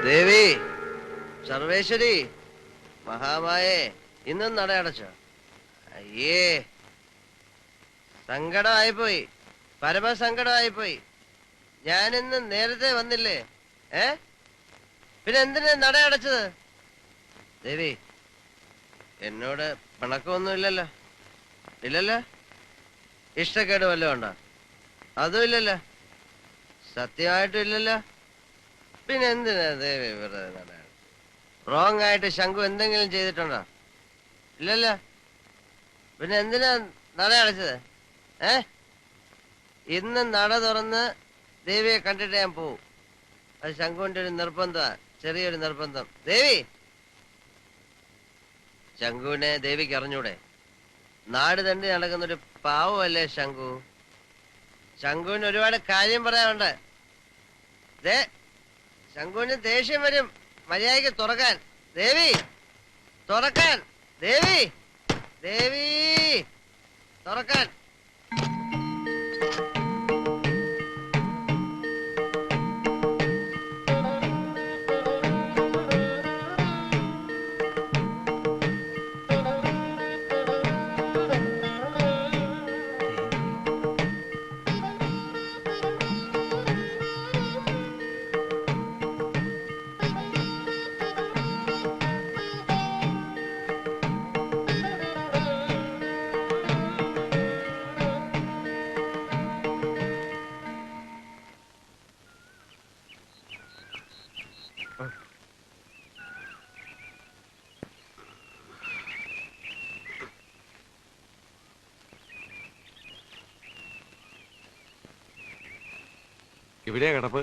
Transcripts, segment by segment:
ദേവി സർവേശ്വരി മഹാമായേ ഇന്നും നടയടച്ചോ? അയ്യേ, സങ്കടമായിപ്പോയി, പരമസങ്കടമായിപ്പോയി. ഞാനിന്ന് നേരത്തെ വന്നില്ലേ? പിന്നെ എന്തിനാ നടയടച്ചത്? ദേവി, എന്നോട് പിണക്കമൊന്നുമില്ലല്ലോ? ഇല്ലല്ലോ? ഇഷ്ടക്കേട് വല്ലതും ഉണ്ടോ? അതും ഇല്ലല്ലോ? സത്യമായിട്ടും ഇല്ലല്ലോ? പിന്നെ എന്തിനാ ദേവി വെറുതെ നടയാണ്? റോങ് ആയിട്ട് ശംഖു എന്തെങ്കിലും ചെയ്തിട്ടുണ്ടോ? ഇല്ലല്ലോ? പിന്നെ എന്തിനാ നട അടച്ചത്? ഇന്ന് നട തുറന്ന് ദേവിയെ കണ്ടിട്ട് ഞാൻ പോവും. അത് ശംഖുവിന്റെ ഒരു നിർബന്ധമാ, ചെറിയൊരു നിർബന്ധം. ദേവി, ശംഖുവിനെ ദേവിക്ക് അറിഞ്ഞൂടെ? നാട് തണ്ടി നടക്കുന്നൊരു പാവമല്ലേ ശംഖു? ശംഖുവിന് ഒരുപാട് കാര്യം പറയാനുണ്ട്. ശംഖുവിന് ദേഷ്യം വരും. മര്യാദയ്ക്ക് തുറക്കാൻ. ദേവി, തുറക്കാൻ. ദേവി, ദേവി, തുറക്കാൻ. ഇവിടെയാ കിടപ്പ്.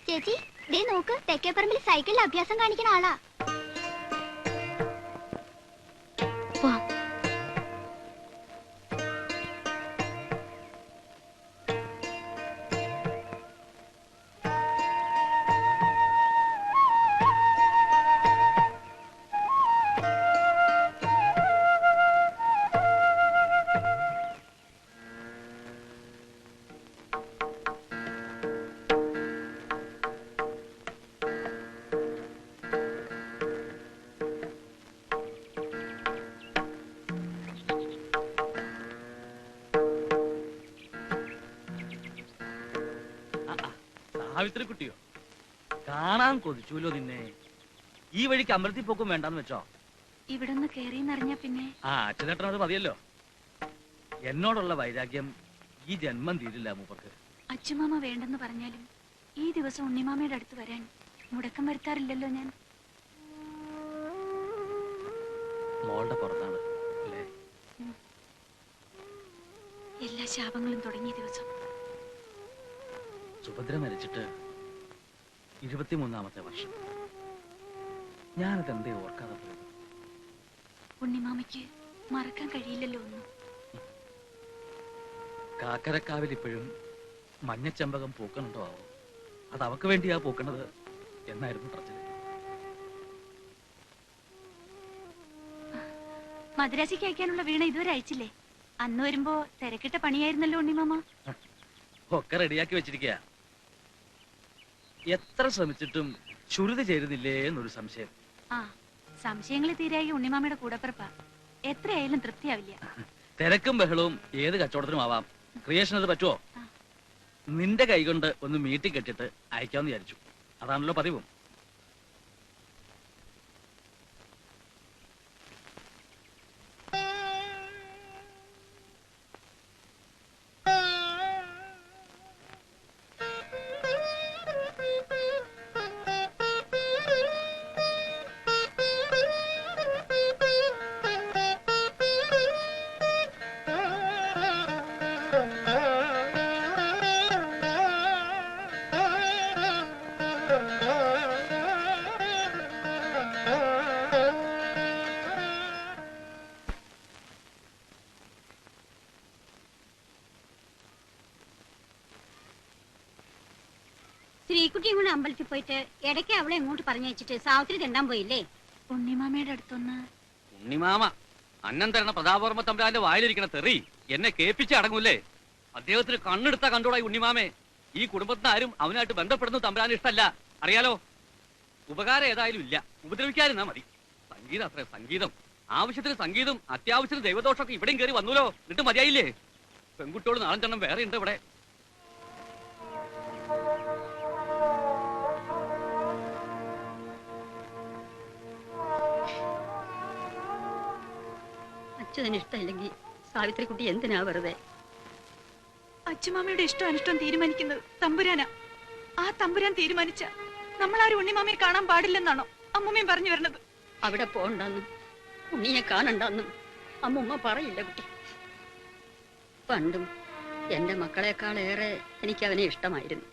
ചേച്ചി, ദേ നോക്ക്, തെക്കേപ്പറമ്പിൽ സൈക്കിളിൽ അഭ്യാസം കാണിക്കുന്ന ആളാ. സാവിത്രി കുട്ടിയോ? കാണാൻ കൊതിച്ചൂലോ നിന്നെ. ഈ വഴിക്ക് അമ്പലത്തിൽ പോക്കും വേണ്ടെന്ന് വെച്ചോ? ഇവിടെ ഒന്ന് കേറിയെന്നറിഞ്ഞാ പിന്നെ അച്ഛനേട്ടൻ അത് മതിയല്ലോ. എന്നോടുള്ള വൈരാഗ്യം ഈ ജന്മം തീരില്ല മൂപ്പർക്ക്. അച്ഛമാമ വേണ്ടെന്ന് പറഞ്ഞാലും ഈ ദിവസം ഉണ്ണിമാമയുടെ അടുത്ത് വരാൻ മുടക്കം വരുത്താറില്ലല്ലോ ഞാൻ. മോളുടെ പുറത്താണ് അല്ലേ? എല്ലാ ശാപങ്ങളും തുടങ്ങിയ ദിവസം. സുഭദ്ര മരിച്ചിട്ട് 23ാമത്തെ വർഷം. ഞാനത് എന്തേ ഓർക്കാതെ പോയത്? ഉണ്ണിമാമയ്ക്ക് മറക്കാൻ കഴിയില്ലല്ലോ ഒന്നും. കാക്കരക്കാവിൽ ഇപ്പോഴും മഞ്ഞച്ചമ്പകം പൂക്കണുണ്ടോ ആവോ? അത് അവക്ക് വേണ്ടിയാ പൂക്കണത് എന്നായിരുന്നു പറച്ചില്. മദ്രാസിക്ക് അയക്കാനുള്ള വീണ ഇതുവരെ അയച്ചില്ലേ? അന്ന് വരുമ്പോ തിരക്കിട്ട പണിയായിരുന്നല്ലോ ഉണ്ണിമാമ. ഒക്കെ റെഡിയാക്കി വെച്ചിരിക്കുക. എത്ര ശ്രമിച്ചിട്ടും ശ്രുതി ചേരുന്നില്ലേ എന്നൊരു സംശയം. സംശയങ്ങൾ തീരായി ഉണ്ണിമാമയുടെ കൂടപ്പിറപ്പാ. എത്രയായാലും തൃപ്തിയാവില്ല. തിരക്കും ബഹളവും ഏത് കച്ചവടത്തിനും ആവാം. ക്രിയേഷൻ അത് പറ്റുമോ? നിന്റെ കൈകൊണ്ട് ഒന്ന് മീട്ടി കെട്ടിട്ട് അയക്കാമെന്ന് വിചാരിച്ചു. അതാണല്ലോ പതിവും. ശ്രീകുട്ടിയും കൂടെ അമ്പലത്തിൽ പോയിട്ട് ഇടയ്ക്ക് അവളെ എങ്ങോട്ട് പറഞ്ഞയച്ചിട്ട് സാവിത്രി തെണ്ടാൻ പോയില്ലേ? ഉണ്ണിമാമയുടെ അടുത്തൊന്ന്. ഉണ്ണിമാമ അന്നം തരണ പ്രതാപവർമ്മ തമ്പുരാന്റെ വായിലിരിക്കണ തെറി എന്നെ കേൾപ്പിച്ച് അടങ്ങൂലേ? അദ്ദേഹത്തിന് കണ്ണെടുത്ത കണ്ടോടായി ഉണ്ണിമാമേ. ഈ കുടുംബത്തിന് ആരും അവനായിട്ട് ബന്ധപ്പെടുന്നത് തമ്പുരാൻ ഇഷ്ടമല്ല, അറിയാലോ. ഉപകാരം ഏതായാലും ഇല്ല, ഉപദ്രവിക്കാതിരുന്നാ മതി. സംഗീതം അത്ര സംഗീതം, ആവശ്യത്തിന് സംഗീതം, അത്യാവശ്യത്തിന് ദൈവദോഷമൊക്കെ ഇവിടെയും കയറി വന്നൂലോ. എന്നിട്ട് മതിയായില്ലേ? പെൺകുട്ടിയോട് നാളെണ്ണം വേറെ ഉണ്ട് ഇവിടെ. അച്ഛന് ഇഷ്ടമില്ലെങ്കിൽ സാവിത്രിക്കുട്ടി എന്തിനാ വെറുതെ? അച്ഛമാമയുടെ ഇഷ്ടം അനിഷ്ടം തീരുമാനിക്കുന്നത് തമ്പുരാനാ. ആ തമ്പുരാൻ തീരുമാനിച്ച നമ്മളാരും ഉണ്ണിമാമയെ കാണാൻ പാടില്ലെന്നാണോ അമ്മൂമ്മയും പറഞ്ഞു വരുന്നത്? അവിടെ പോണ്ടെന്നും ഉണ്ണിയെ കാണണ്ടെന്നും അമ്മൂമ്മ പറയില്ല കുട്ടി. പണ്ടും എന്റെ മക്കളെക്കാളേറെ എനിക്ക് അവനെ ഇഷ്ടമായിരുന്നു.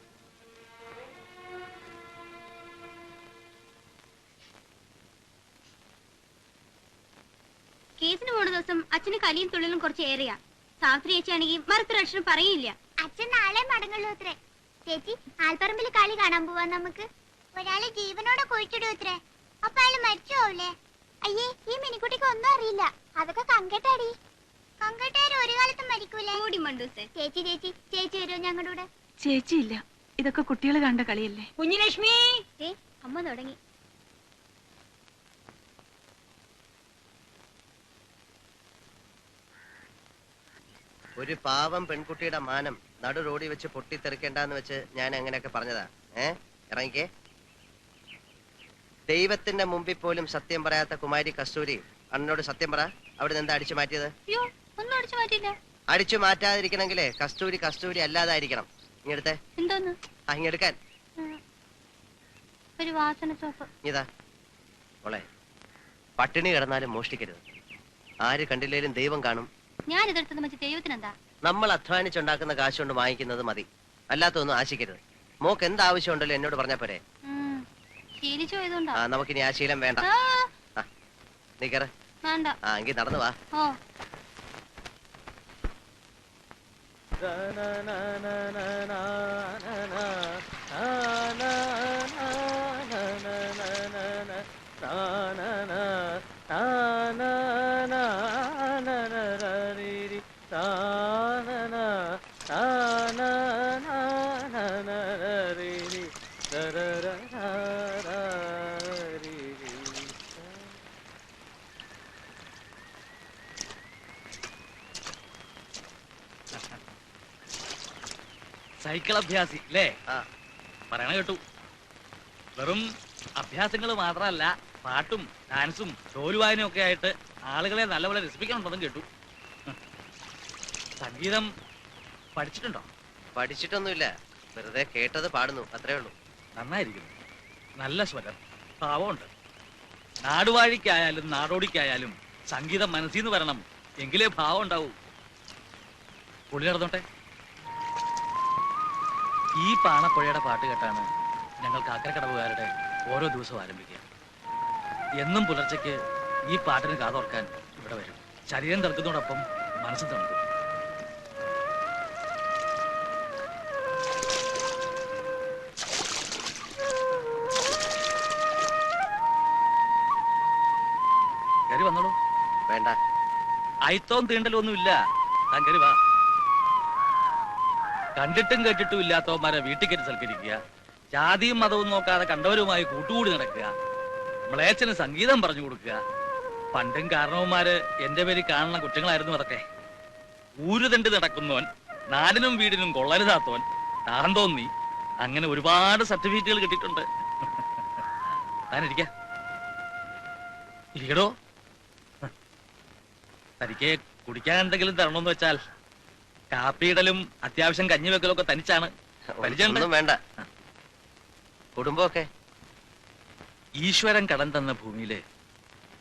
കേസിന് പോണ ദിവസം അച്ഛന് കലിയും തുള്ളിലും കുറച്ച് ഏറിയാ. സാവിത്രി ചേച്ചിയാണെങ്കിൽ മറുത്തൊരക്ഷരം പറയില്ല. അച്ഛൻ നാളെ മടങ്ങുള്ളൂ അത്രേ. ചേച്ചി, ആൽപ്പറമ്പിൽ കളി കാണാൻ പോവാ നമുക്ക്. ഒരാളെ ജീവനോടെ കുഴിച്ചിടും അത്രേ. അപ്പൊ അയാൾ മരിച്ചു പോവില്ലേ? അയ്യേ, ഈ മിനിക്കുട്ടിക്ക് ഒന്നും അറിയില്ല. അതൊക്കെ കങ്കട്ടാടി. കങ്കട്ടാര് ഒരു കാലത്തും മരിക്കൂലേ? കൂടി മണ്ടൂസേ. ചേച്ചി ചേച്ചി ചേച്ചി വരുമോ ഞങ്ങളുടെ കൂടെ? ചേച്ചിയില്ല, ഇതൊക്കെ കുട്ടികൾ കണ്ട കളിയല്ലേ. കുഞ്ഞിലക്ഷ്മി, അമ്മ തുടങ്ങി. ഒരു പാവം പെൺകുട്ടിയുടെ മാനം നടു റോഡി വെച്ച് പൊട്ടിത്തെറിക്കണ്ടെന്ന് വെച്ച് ഞാൻ അങ്ങനെയൊക്കെ പറഞ്ഞതാ. ഇറങ്ങിക്കേ. ദൈവത്തിന്റെ മുമ്പിൽ പോലും സത്യം പറയാത്ത കുമാരി കസ്തൂരി അണ്ണനോട് സത്യം പറ. അവിടെ നിന്ന് അടിച്ചു മാറ്റിയത്? ഒന്നും അടിച്ചു മാറ്റില്ല. അടിച്ചു മാറ്റാതിരിക്കണമെങ്കിലേ കസ്തൂരി കസ്തൂരി അല്ലാതായിരിക്കണം. ഇങ്ങെടുത്തേ. എന്തോന്ന്? ഇങ്ങെടുക്കാൻ. ഒരു വാസന ചോപ്പ്. ഇതാ മോളെ, പട്ടിണി കിടന്നാലും മോഷ്ടിക്കരുത്. ആര് കണ്ടില്ലേലും ദൈവം കാണും. ഞാൻ ഇതെടുത്തത് വെച്ച് ദൈവത്തിനെന്താ? നമ്മൾ അധ്വാനിച്ചുണ്ടാക്കുന്ന കാശ് കൊണ്ട് വാങ്ങിക്കുന്നത് മതി, അല്ലാത്തൊന്നും ആശിക്കരുത്. മോക്ക് എന്ത് ആവശ്യമുണ്ടല്ലോ എന്നോട് പറഞ്ഞാ പോരെ. ശീലിച്ചു പോയതുകൊണ്ടാ. നമുക്കിനി ആ ശീലം വേണ്ട. നീ കയറ. വേണ്ട. എങ്കിൽ നടന്നു വാ. സൈക്കിൾ അഭ്യാസി അല്ലേ? പറയണ കേട്ടു. വെറും അഭ്യാസങ്ങൾ മാത്രമല്ല, പാട്ടും ഡാൻസും ചോലുവായനും ഒക്കെ ആയിട്ട് ആളുകളെ നല്ലപോലെ രസിപ്പിക്കണമെന്നും കേട്ടു. സംഗീതം പഠിച്ചിട്ടുണ്ടോ? പഠിച്ചിട്ടൊന്നുമില്ല, വെറുതെ കേട്ടത് പാടുന്നു, അത്രേ ഉള്ളൂ. നന്നായിരിക്കുന്നു, നല്ല സ്വരം, ഭാവമുണ്ട്. നാടുവാഴിക്കായാലും നാടോടിക്കായാലും സംഗീതം മനസ്സിന്ന് വരണം, എങ്കിലേ ഭാവം ഉണ്ടാവൂ. പുള്ളി നടന്നോട്ടെ. ഈ പാണപ്പുഴയുടെ പാട്ട് കേട്ടാണ് ഞങ്ങൾ കാക്കരക്കടവുകാരുടെ ഓരോ ദിവസവും ആരംഭിക്കുക. എന്നും പുലർച്ചയ്ക്ക് ഈ പാട്ടിന് കാതോർക്കാൻ ഇവിടെ വരും. ശരീരം തണുക്കുന്നതോടൊപ്പം മനസ്സും തണുക്കും. കയറി വന്നോളൂ. വേണ്ട, അയിത്തോം തീണ്ടലും ഒന്നുമില്ല. താൻ കയറി വാ. കണ്ടിട്ടും കേട്ടിട്ടും ഇല്ലാത്തവന്മാരെ വീട്ടിൽ കയറ്റി സൽക്കരിക്കുക, ജാതിയും മതവും നോക്കാതെ കണ്ടവരുമായി കൂട്ടുകൂടി നടക്കുക, മ്ലേച്ഛന് സംഗീതം പറഞ്ഞു കൊടുക്കുക. പണ്ടും കാരണവന്മാര് എന്റെ പേരിൽ കാണുന്ന കുറ്റങ്ങളായിരുന്നു അതൊക്കെ. ഊരുതണ്ട് നടക്കുന്നവൻ, നാടിനും വീടിനും കൊള്ളരുതാത്തവൻ, താൻ തോന്നി, അങ്ങനെ ഒരുപാട് സർട്ടിഫിക്കറ്റുകൾ കിട്ടിയിട്ടുണ്ട്. താനിരിക്ക. ഇരിക്കടോ. തനിക്ക് കുടിക്കാൻ എന്തെങ്കിലും തരണമെന്ന് വെച്ചാൽ കാപ്പിയിടലും അത്യാവശ്യം കഞ്ഞി വെക്കലും ഒക്കെ തനിച്ചാണ്. ഒന്നും വേണ്ട. കുടുംബമൊക്കെ ഈശ്വരൻ കടം തന്ന ഭൂമിയില്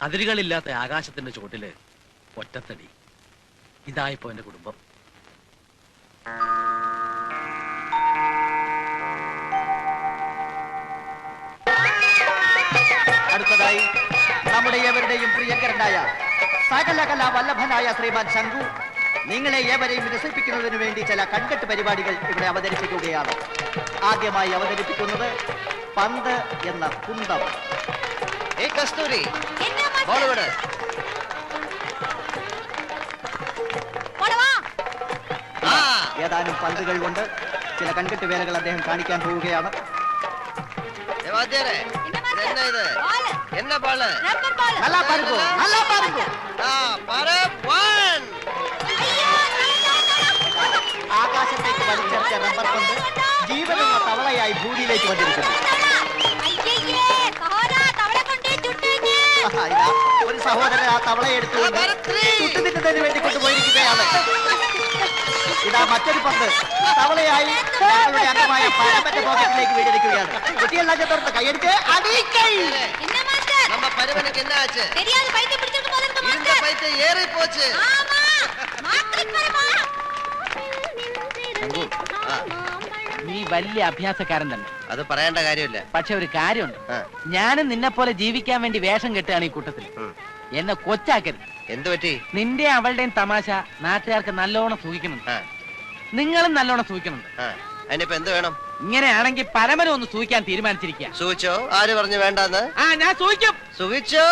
അതിരുകളില്ലാത്ത ആകാശത്തിന്റെ ചോട്ടില് ഒറ്റത്തടി. ഇതായിപ്പോ എന്റെ കുടുംബം. അടുത്തതായി നമ്മുടെ ഏവരുടെയും പ്രിയങ്കരനായ സകലകലാ വല്ലഭനായ ശ്രീമാൻ ശങ്കു നിങ്ങളെ ഏവരെയും രസിപ്പിക്കുന്നതിന് വേണ്ടി ചില കൺകെട്ട് പരിപാടികൾ ഇവിടെ അവതരിപ്പിക്കുകയാണ്. ആദ്യമായി അവതരിപ്പിക്കുന്നത് പന്ത് എന്ന കുന്തം. കസ്തൂരി ഏതാനും പന്തുകൾ കൊണ്ട് ചില കൺകെട്ട് വേലകൾ അദ്ദേഹം കാണിക്കാൻ പോവുകയാണ്. വാദ്യാരെ, ഇതെന്നാ ഇത്? എന്നാ ബാള്? നല്ല പാരുകോ, നല്ല പാരുകോ. ആ, പാറ്, one. ആകാശത്തേക്ക് വലിച്ചെറിച്ച റബ്ബർ പന്ത് ജീവനുള്ള തവളയായി ഭൂമിയിലേക്ക് വന്നിരിക്കുന്നു. ആഹാ, ഇതാ ഒരു സഹോദരൻ ആ തവളയെ എടുത്തുകൊണ്ട് ചുട്ടുതിന്നതിന് വേണ്ടി കൊണ്ടുപോയിരിക്കുകയാണ്. ഇതാ മറ്റൊരു പന്ത് തവളയായി ഞങ്ങളുടെ അംഗമായ പരമന്റെ പോക്കറ്റിലേക്ക് വീടിരിക്കുകയാണ്. കുട്ടിയെല്ലാം ചേർത്ത് കൈയടിച്ച് അടിക്കൈ. நம்ம பருவனுக்கு என்ன ஆச்சு? இந்த பைத்து ஏறி போச்சு. നീ വലിയ അഭ്യാസക്കാരൻ തന്നെ. അത് പറയേണ്ട കാര്യമില്ല. പക്ഷെ ഒരു കാര്യമുണ്ട്, ഞാനും നിന്നെ പോലെ ജീവിക്കാൻ വേണ്ടി വേഷം കെട്ടുകയാണ് ഈ കൂട്ടത്തിൽ. എന്നെ കൊച്ചാക്കരുത്. എന്തു പറ്റി? നിന്റെ അവളുടെയും തമാശ നാട്ടുകാർക്ക് നല്ലോണം സൂഹിക്കുന്നുണ്ട്. നിങ്ങളും നല്ലോണം സൂഹിക്കുന്നുണ്ട്. അതിനിപ്പോ എന്ത് വേണം? ഇങ്ങനെയാണെങ്കിൽ പരമനും ഒന്ന് സൂഹിക്കാൻ തീരുമാനിച്ചിരിക്കുക. സൂഹിച്ചോ? ആര് പറഞ്ഞു വേണ്ടെന്ന്? ഞാൻ സൂഹിക്കും. സുഖിച്ചോ?